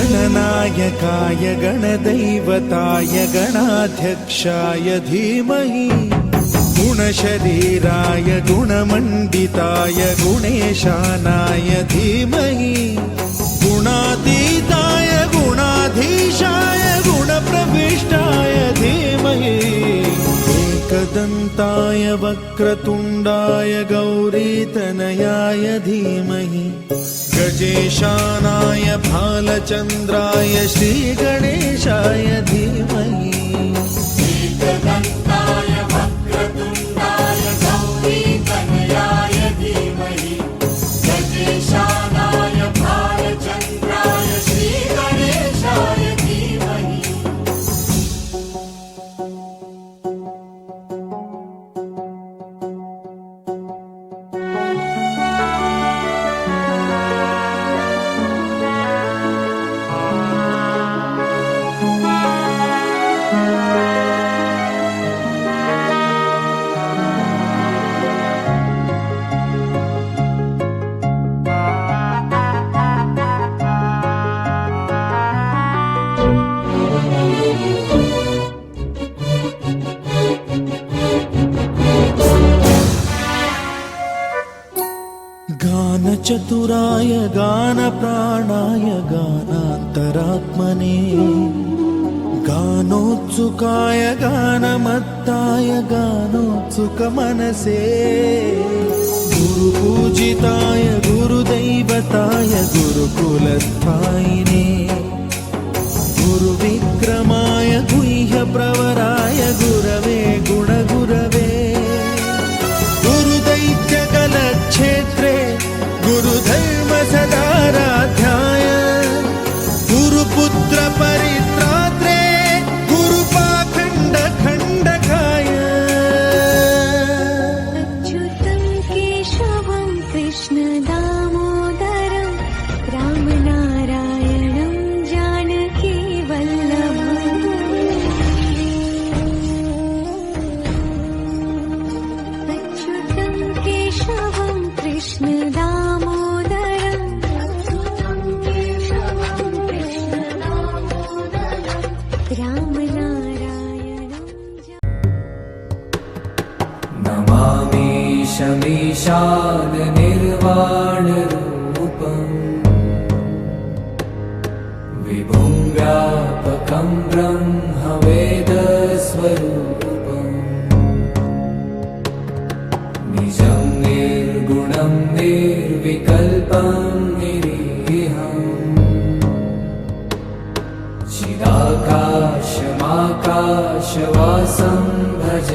गणनायकाय गणदैवताय गणाध्यक्षाय धीमहि गुणशरीराय गुणमण्डिताय गुणेशानाय धीमहि गुणातीताय गुणाधीशाय गुणप्रविष्टाय धीमहि एकदन्ताय वक्रतुण्डाय गौरीतनयाय धीमहि गजेशानाय भालचन्द्राय श्रीगणेशाय धीमहि एकदन्ताय वक्रतुण्डाय गौरीतनयाय धीमहि गजेशानाय भालचन्द्राय श्रीगणेशाय धीमहि गानचतुराय गानप्राणाय गानान्तरात्मने गानोत्सुकाय गानमत्ताय गानोत्सुकमनसे गुरुपूजिताय गुरुदैवताय गुरुकुलस्थायिने गुरुविक्रमाय गुह्यप्रवराय गुरवे गुणगुरवे गुरुदैत्यकलक्षेत्रे गुरुधर्मसदाराध्याय गुरुपुत्र परित्रात्रे गुरुपाखण्डखण्डकाय अच्युतं केशवं कृष्णदामोदरं रामनारायणं जानकीवल्लभम् अच्युतं केशवं कृष्णदामोदरं रामनारायणं नमामि शमीशाननिर्वाणरूपम् विभुं व्यापकं ब्रह्मवेदस्वरूपम् निजं निर्गुणं निर्विकल्पं निरीहम् चिदाकाशमाकाशवासं भजे।